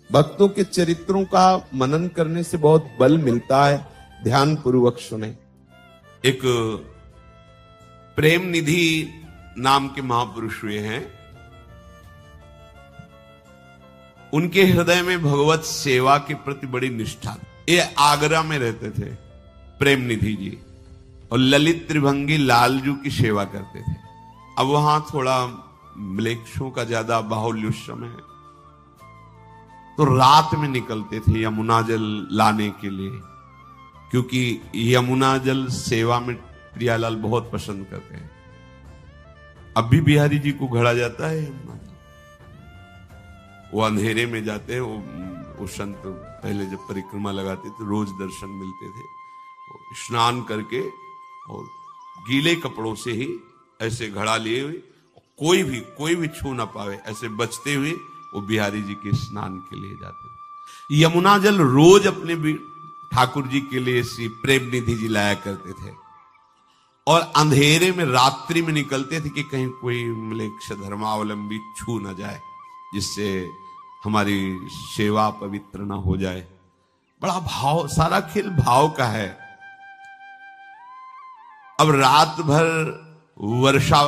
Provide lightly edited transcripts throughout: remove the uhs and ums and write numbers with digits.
भक्तों के चरित्रों का मनन करने से बहुत बल मिलता है। ध्यान पूर्वक सुने। एक प्रेम निधि नाम के महापुरुष हुए हैं। उनके हृदय में भगवत सेवा के प्रति बड़ी निष्ठा। ये आगरा में रहते थे प्रेम निधि जी, और ललित त्रिभंगी लालजू की सेवा करते थे। अब वहां थोड़ा म्लेच्छों का ज्यादा बाहुल्य उस समय है, तो रात में निकलते थे यमुना जल लाने के लिए, क्योंकि यमुना जल सेवा में प्रियालाल बहुत पसंद करते हैं। अब भी बिहारी जी को घड़ा जाता है यमुना जल, वो अंधेरे में जाते हैं। वो संत पहले जब परिक्रमा लगाते थे रोज दर्शन मिलते थे। स्नान करके और गीले कपड़ों से ही ऐसे घड़ा लिए हुए, कोई भी छू ना पावे, ऐसे बचते हुए वो बिहारी जी के स्नान के लिए जाते थे। यमुना जल रोज अपने ठाकुर जी के लिए श्री प्रेम निधि जी लाया करते थे, और अंधेरे में रात्रि में निकलते थे कि कहीं कोई म्लेच्छ धर्मावलंबी छू ना जाए, जिससे हमारी सेवा पवित्र ना हो जाए। बड़ा भाव, सारा खेल भाव का है। अब रात भर वर्षा,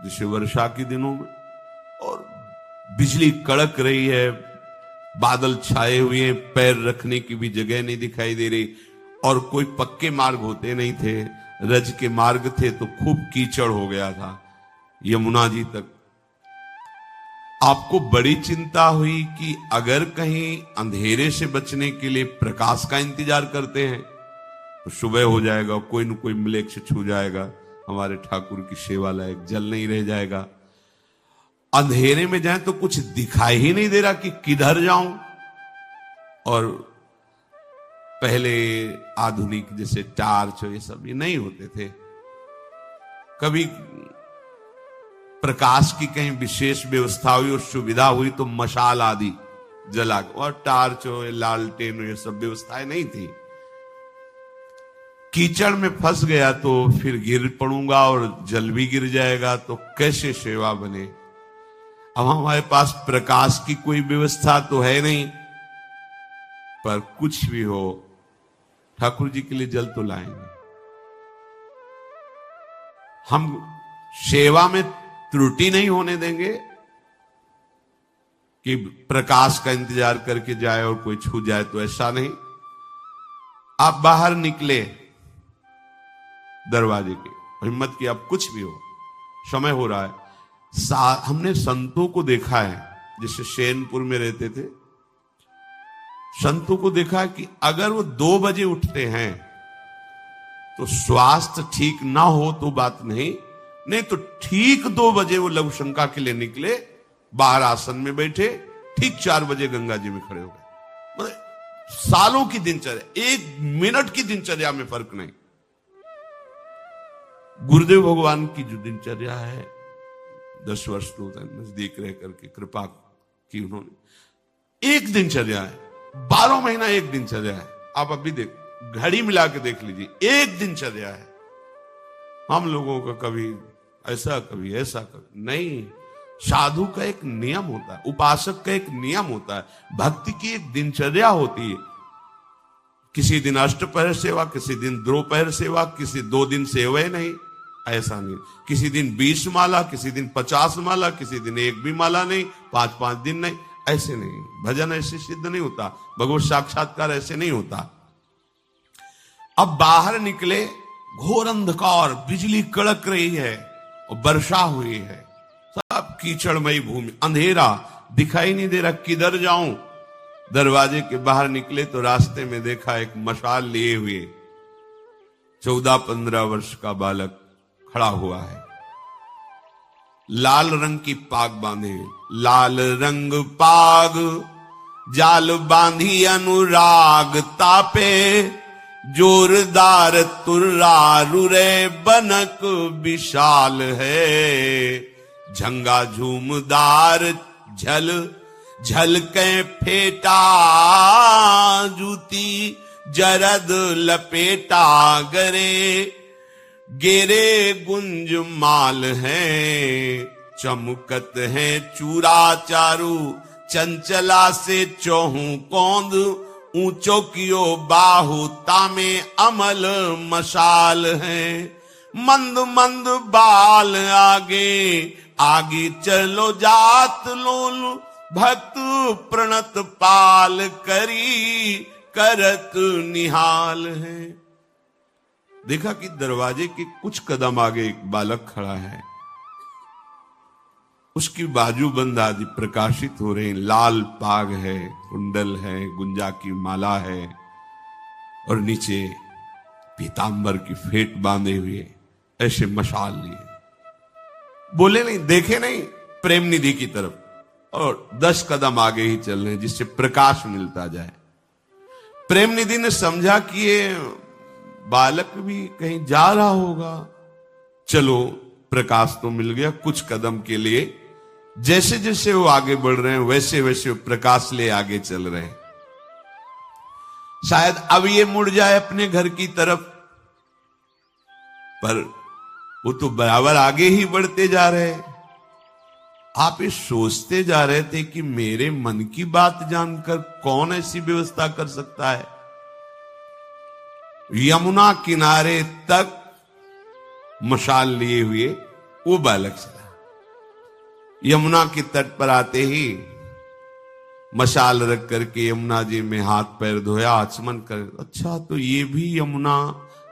जैसे वर्षा के दिनों में, और बिजली कड़क रही है, बादल छाए हुए हैं, पैर रखने की भी जगह नहीं दिखाई दे रही, और कोई पक्के मार्ग होते नहीं थे, रज के मार्ग थे, तो खूब कीचड़ हो गया था यमुना जी तक। आपको बड़ी चिंता हुई कि अगर कहीं अंधेरे से बचने के लिए प्रकाश का इंतजार करते हैं तो सुबह हो जाएगा, कोई न कोई म्लेच्छ छू जाएगा, हमारे ठाकुर की सेवा लायक जल नहीं रह जाएगा। अंधेरे में जाए तो कुछ दिखाई ही नहीं दे रहा कि किधर जाऊं। और पहले आधुनिक जैसे टार्च ये सब ये नहीं होते थे। कभी प्रकाश की कहीं विशेष व्यवस्था हुई और सुविधा हुई तो मशाल आदि जला, और टार्च हो, लालटेन हो, ये सब व्यवस्थाएं नहीं थी। कीचड़ में फंस गया तो फिर गिर पड़ूंगा और जल भी गिर जाएगा, तो कैसे सेवा बने। अब हमारे पास प्रकाश की कोई व्यवस्था तो है नहीं, पर कुछ भी हो ठाकुर जी के लिए जल तो लाएंगे। हम सेवा में त्रुटि नहीं होने देंगे कि प्रकाश का इंतजार करके जाए और कोई छू जाए, तो ऐसा नहीं। आप बाहर निकले दरवाजे के, हिम्मत की, आप कुछ भी हो, समय हो रहा है। हमने संतों को देखा है, जैसे शैनपुर में रहते थे, संतों को देखा है कि अगर वो 2 बजे उठते हैं तो स्वास्थ्य ठीक ना हो तो बात नहीं तो ठीक 2 बजे वो लघु शंका के लिए निकले, बाहर आसन में बैठे, ठीक 4 बजे गंगा जी में खड़े हो गए। मतलब सालों की दिनचर्या, 1 मिनट की दिनचर्या में फर्क नहीं। गुरुदेव भगवान की जो दिनचर्या है, 10 वर्ष तो नजदीक रह करके कृपा की उन्होंने, एक दिनचर्या है, 12 महीना एक दिनचर्या है। आप अभी देख, घड़ी मिला के देख लीजिए, एक दिनचर्या है। हम लोगों का कभी ऐसा कभी ऐसा, कभी नहीं। साधु का एक नियम होता है, उपासक का एक नियम होता है, भक्ति की एक दिनचर्या होती है। किसी दिन अष्टपहर सेवा, किसी दिन दोपहर सेवा, किसी 2 दिन सेवा नहीं, ऐसा नहीं। किसी दिन 20 माला, किसी दिन 50 माला, किसी दिन 1 भी माला नहीं, 5-5 दिन नहीं, ऐसे नहीं। भजन ऐसे सिद्ध नहीं होता, भगवत साक्षात्कार ऐसे नहीं होता। अब बाहर निकले, घोर अंधकार, बिजली कड़क रही है और वर्षा हुई है, सब कीचड़मयी भूमि, अंधेरा, दिखाई नहीं दे रहा किधर जाऊं। दरवाजे के बाहर निकले तो रास्ते में देखा एक मशाल लिए हुए 14-15 वर्ष का बालक खड़ा हुआ है, लाल रंग की पाग बांधे, लाल रंग पाग जाल बांधी अनुराग तापे, जोरदार तुर्रा रुरे बनक विशाल है, झंगा झूमदार झल झल के फेटा, जूती जरद लपेटा गरे, गेरे गुंज माल है, चमकत है चूरा चारू चंचला से चौहू कौंद, ऊंचो कियो बाहु, तामे अमल मशाल है। मंद मंद बाल आगे, आगे चलो जात लोल, भक्त प्रणत पाल, करी करत निहाल है। देखा कि दरवाजे के कुछ कदम आगे एक बालक खड़ा है, उसकी बाजूबंद आदि प्रकाशित हो रहे हैं, लाल पाग है, कुंडल है, गुंजा की माला है और नीचे पीतांबर की फेट बांधे हुए ऐसे मशाल लिए। बोले नहीं, देखे नहीं प्रेम निधि की तरफ, और 10 कदम आगे ही चल रहे हैं जिससे प्रकाश मिलता जाए। प्रेम निधि ने समझा कि ये बालक भी कहीं जा रहा होगा, चलो प्रकाश तो मिल गया। कुछ कदम के लिए जैसे जैसे वो आगे बढ़ रहे हैं वैसे वैसे वो प्रकाश ले आगे चल रहे हैं। शायद अब ये मुड़ जाए अपने घर की तरफ, पर वो तो बराबर आगे ही बढ़ते जा रहे हैं। आप ये सोचते जा रहे थे कि मेरे मन की बात जानकर कौन ऐसी व्यवस्था कर सकता है। यमुना किनारे तक मशाल लिए हुए वो बालक चला। यमुना के तट पर आते ही मशाल रख करके यमुना जी में हाथ पैर धोया, आचमन कर, अच्छा तो ये भी यमुना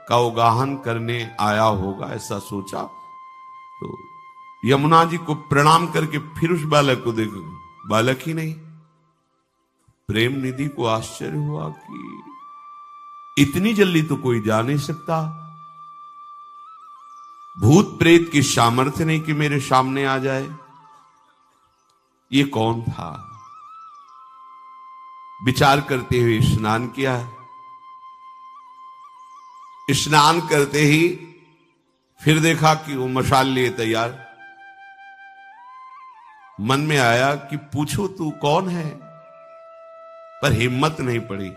का अवगाहन करने आया होगा, ऐसा सोचा। तो यमुना जी को प्रणाम करके फिर उस बालक को देखो, बालक ही नहीं। प्रेम निधि को आश्चर्य हुआ कि इतनी जल्दी तो कोई जा नहीं सकता। भूत प्रेत की सामर्थ्य नहीं कि मेरे सामने आ जाए। ये कौन था? विचार करते हुए स्नान किया। स्नान करते ही फिर देखा कि वो मशाल लिए तैयार। मन में आया कि पूछो तू कौन है, पर हिम्मत नहीं पड़ी।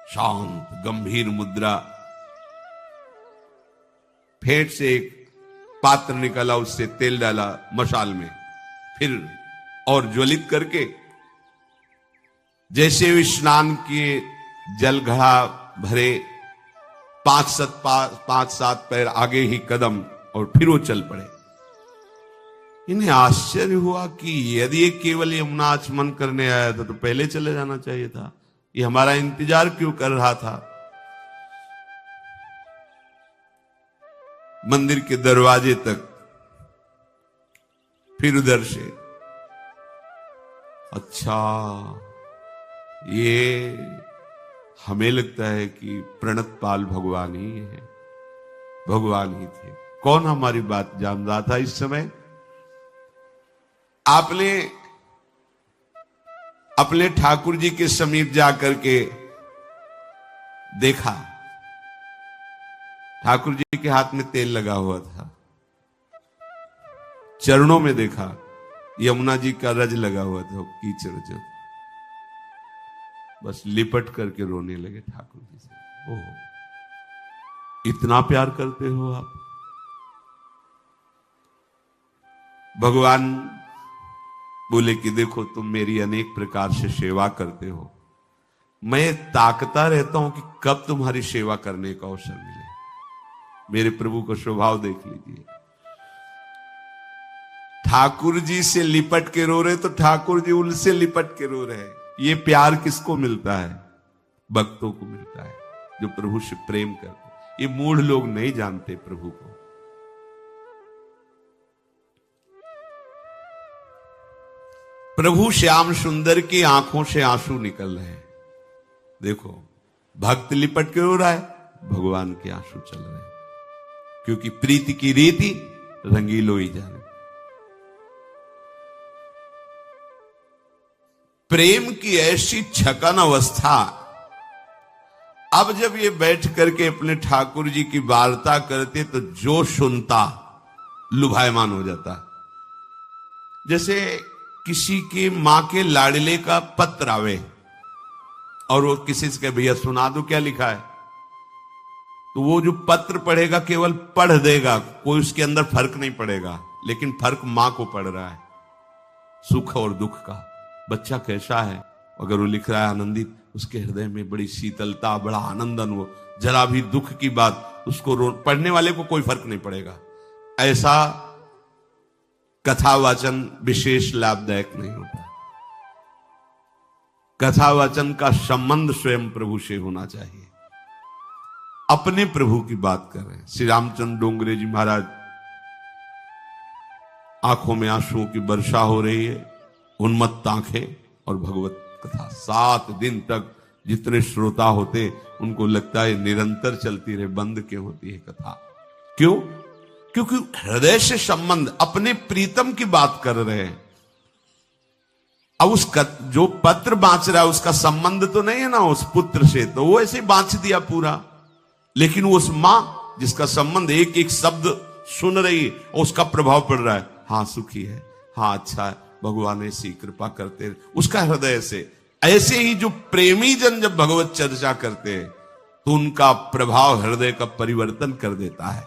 शांत गंभीर मुद्रा, फेंट से एक पात्र निकाला, उससे तेल डाला मशाल में, फिर और ज्वलित करके जैसे वे स्नान किए, जल घड़ा भरे, 5-7 पैर आगे ही कदम, और फिर वो चल पड़े। इन्हें आश्चर्य हुआ कि यदि ये केवल यमुना आचमन करने आया था तो पहले चले जाना चाहिए था, ये हमारा इंतजार क्यों कर रहा था। मंदिर के दरवाजे तक, फिर उधर से, अच्छा ये हमें लगता है कि प्रणतपाल भगवान ही है, भगवान ही थे। कौन हमारी बात जान रहा था इस समय? आपने अपने ठाकुर जी के समीप जाकर के देखा, ठाकुर जी के हाथ में तेल लगा हुआ था। चरणों में देखा यमुना जी का रज लगा हुआ था, कीचड़ जो, बस लिपट करके रोने लगे ठाकुर जी से। ओह, इतना प्यार करते हो आप। भगवान बोले कि देखो तुम मेरी अनेक प्रकार से सेवा करते हो, मैं ताकता रहता हूं कि कब तुम्हारी सेवा करने का अवसर मिले। मेरे प्रभु का स्वभाव देख लीजिए। ठाकुर जी से लिपट के रो रहे तो ठाकुर जी उनसे लिपट के रो रहे। ये प्यार किसको मिलता है? भक्तों को मिलता है जो प्रभु से प्रेम करते। ये मूढ़ लोग नहीं जानते प्रभु को। प्रभु श्याम सुंदर की आंखों से आंसू निकल रहे हैं। देखो, भक्त लिपट के रो रहा है, भगवान के आंसू चल रहे हैं, क्योंकि प्रीति की रीति रंगीलो ही जाने। प्रेम की ऐसी छकन अवस्था। अब जब ये बैठ करके अपने ठाकुर जी की वार्ता करते तो जो सुनता लुभायमान हो जाता। जैसे किसी के मां के लाडले का पत्र आवे और वो किसी से कहे भैया सुना दो क्या लिखा है, तो वो जो पत्र पढ़ेगा केवल पढ़ देगा, कोई उसके अंदर फर्क नहीं पड़ेगा, लेकिन फर्क मां को पड़ रहा है। सुख और दुख का। बच्चा कैसा है, अगर वो लिख रहा है आनंदित, उसके हृदय में बड़ी शीतलता, बड़ा आनंद अनुभव। जरा भी दुख की बात उसको पढ़ने वाले को कोई फर्क नहीं पड़ेगा। ऐसा कथावाचन विशेष लाभदायक नहीं होता। कथावाचन का संबंध स्वयं प्रभु से होना चाहिए। अपने प्रभु की बात कर रहे हैं। श्री रामचंद्र डोंगरे जी महाराज, आंखों में आंसुओं की वर्षा हो रही है, उन्मत्त आंखें और भगवत कथा 7 दिन तक जितने श्रोता होते उनको लगता है निरंतर चलती रहे, बंद क्यों होती है कथा? क्यों? क्योंकि हृदय से संबंध, अपने प्रीतम की बात कर रहे हैं। अब जो पत्र बांच रहा है उसका संबंध तो नहीं है ना उस पुत्र से, तो वो ऐसे बांच दिया पूरा। लेकिन उस मां जिसका संबंध, एक एक शब्द सुन रही है और उसका प्रभाव पड़ रहा है, हाँ सुखी है, हाँ अच्छा है, भगवान ऐसी कृपा करते, उसका हृदय से। ऐसे ही जो प्रेमी जन जब भगवत चर्चा करते हैं तो उनका प्रभाव हृदय का परिवर्तन कर देता है।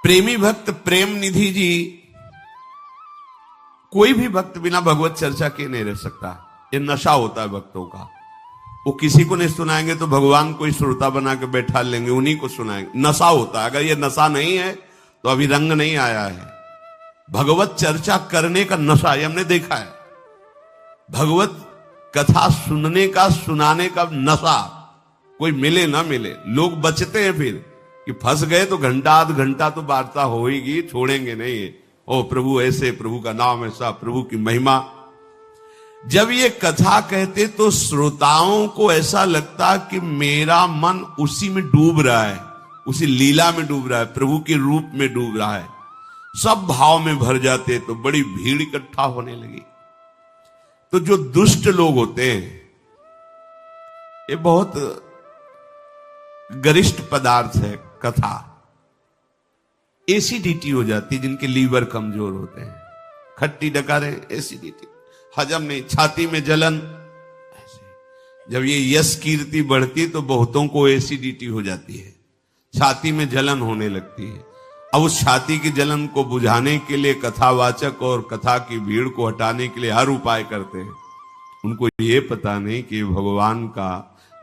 प्रेमी भक्त प्रेम निधि जी, कोई भी भक्त बिना भगवत चर्चा के नहीं रह सकता। ये नशा होता है भक्तों का। वो किसी को नहीं सुनाएंगे तो भगवान को ही श्रोता बना के बैठा लेंगे, उन्हीं को सुनाएंगे। नशा होता है। अगर ये नशा नहीं है तो अभी रंग नहीं आया है। भगवत चर्चा करने का नशा, ये हमने देखा है। भगवत कथा सुनने का, सुनाने का नशा, कोई मिले ना मिले, लोग बचते हैं फिर कि फंस गए तो घंटा आध घंटा तो वार्ता होगी, छोड़ेंगे नहीं। ओ प्रभु ऐसे, प्रभु का नाम ऐसा, प्रभु की महिमा। जब ये कथा कहते तो श्रोताओं को ऐसा लगता कि मेरा मन उसी में डूब रहा है, उसी लीला में डूब रहा है, प्रभु के रूप में डूब रहा है। सब भाव में भर जाते तो बड़ी भीड़ इकट्ठा होने लगी। तो जो दुष्ट लोग होते हैं, ये बहुत गरिष्ठ पदार्थ है कथा। एसिडिटी हो जाती, जिनके लीवर कमजोर होते हैं, खट्टी डकारे, एसिडिटी, हजम नहीं, छाती में जलन। जब ये यश कीर्ति बढ़ती तो बहुतों को एसिडिटी हो जाती है, छाती में जलन होने लगती है। अब उस छाती की जलन को बुझाने के लिए कथावाचक और कथा की भीड़ को हटाने के लिए हर उपाय करते हैं। उनको ये पता नहीं कि भगवान का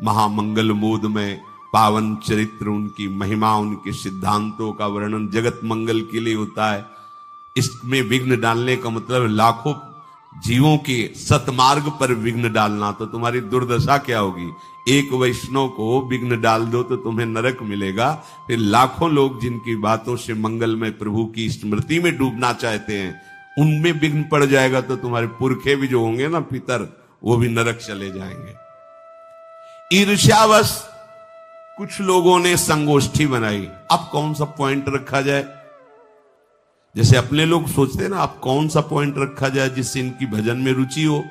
महामंगल मूड में पावन चरित्र, उनकी महिमा, उनके सिद्धांतों का वर्णन जगत मंगल के लिए होता है। इसमें विघ्न डालने का मतलब लाखों जीवों के सतमार्ग पर विघ्न डालना। तो तुम्हारी दुर्दशा क्या होगी? एक वैष्णव को विघ्न डाल दो तो तुम्हें नरक मिलेगा। फिर लाखों लोग जिनकी बातों से मंगल में प्रभु की स्मृति में डूबना चाहते हैं, उनमें विघ्न पड़ जाएगा तो तुम्हारे पुरखे भी जो होंगे ना, पितर, वो भी नरक चले जाएंगे। ईर्ष्यावश कुछ लोगों ने संगोष्ठी बनाई। अब कौन सा पॉइंट रखा जाए? जैसे अपने लोग सोचते हैं ना, अब कौन सा पॉइंट रखा जाए जिससे इनकी भजन में रुचि हो,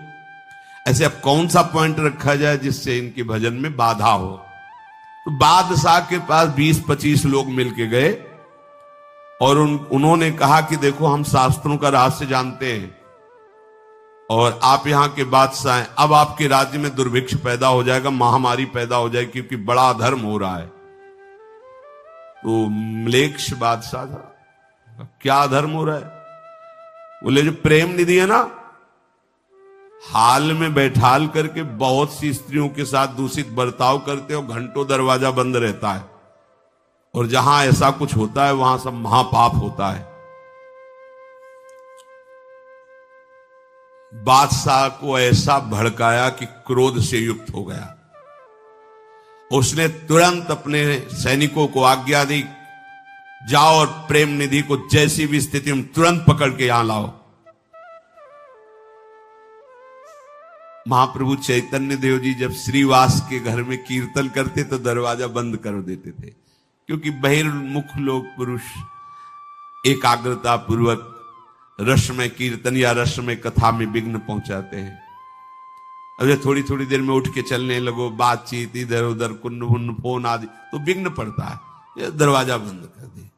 ऐसे अब कौन सा पॉइंट रखा जाए जिससे इनके भजन में बाधा हो। तो बादशाह के पास 20-25 लोग मिलके गए और उन्होंने कहा कि देखो, हम शास्त्रों का रहस्य जानते हैं और आप यहाँ के बादशाह हैं। अब आपके राज्य में दुर्भिक्ष पैदा हो जाएगा, महामारी पैदा हो जाएगी, क्योंकि बड़ा अधर्म हो रहा है। तो म्लेच्छ बादशाह था, क्या धर्म हो रहा है? बोले जो प्रेम निधि है ना, हाल में बैठाल करके बहुत सी स्त्रियों के साथ दूषित बर्ताव करते हो, घंटों दरवाजा बंद रहता है, और जहां ऐसा कुछ होता है वहां सब महापाप होता है। बादशाह को ऐसा भड़काया कि क्रोध से युक्त हो गया। उसने तुरंत अपने सैनिकों को आज्ञा दी, जाओ और प्रेम निधि को जैसी भी स्थिति में तुरंत पकड़ के यहां लाओ। महाप्रभु चैतन्य देव जी जब श्रीवास के घर में कीर्तन करते तो दरवाजा बंद कर देते थे, क्योंकि बहिर्मुख लोग पुरुष एकाग्रता पूर्वक रसमय कीर्तन या रसमय कथा में विघ्न पहुंचाते हैं। अब थोड़ी थोड़ी देर में उठ के चलने लगो, बातचीत इधर उधर, कुन्न फोन आदि, तो विघ्न पड़ता है। ये दरवाजा बंद कर दे।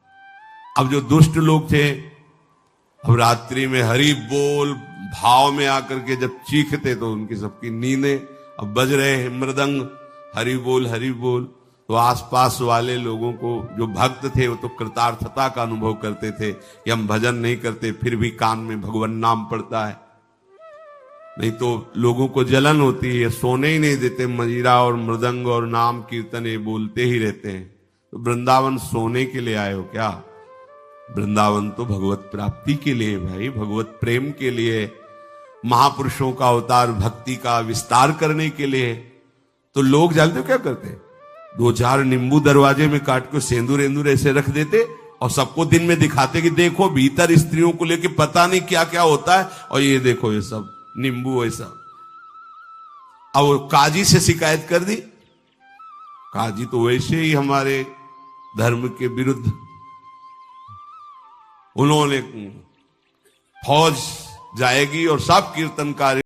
अब जो दुष्ट लोग थे, अब रात्रि में हरि बोल भाव में आकर के जब चीखते तो उनकी सबकी नींदें, अब बज रहे हैं मृदंग, हरि बोल हरि बोल। तो आसपास वाले लोगों को, जो भक्त थे, वो तो कृतार्थता का अनुभव करते थे कि हम भजन नहीं करते फिर भी कान में भगवान नाम पड़ता है। नहीं तो लोगों को जलन होती है, सोने ही नहीं देते, मजीरा और मृदंग और नाम कीर्तन ये बोलते ही रहते हैं। तो वृंदावन सोने के लिए आए हो क्या? वृंदावन तो भगवत प्राप्ति के लिए भाई, भगवत प्रेम के लिए, महापुरुषों का अवतार भक्ति का विस्तार करने के लिए। तो लोग जानते हो क्या करते? 2-4 नींबू दरवाजे में काट के सेंदूर एंदूर ऐसे रख देते और सबको दिन में दिखाते कि देखो भीतर स्त्रियों को लेके पता नहीं क्या क्या होता है, और ये देखो ये सब नींबू ऐसा। अब काजी से शिकायत कर दी, काजी तो वैसे ही हमारे धर्म के विरुद्ध, उन्होंने फौज जाएगी और सब कीर्तनकारी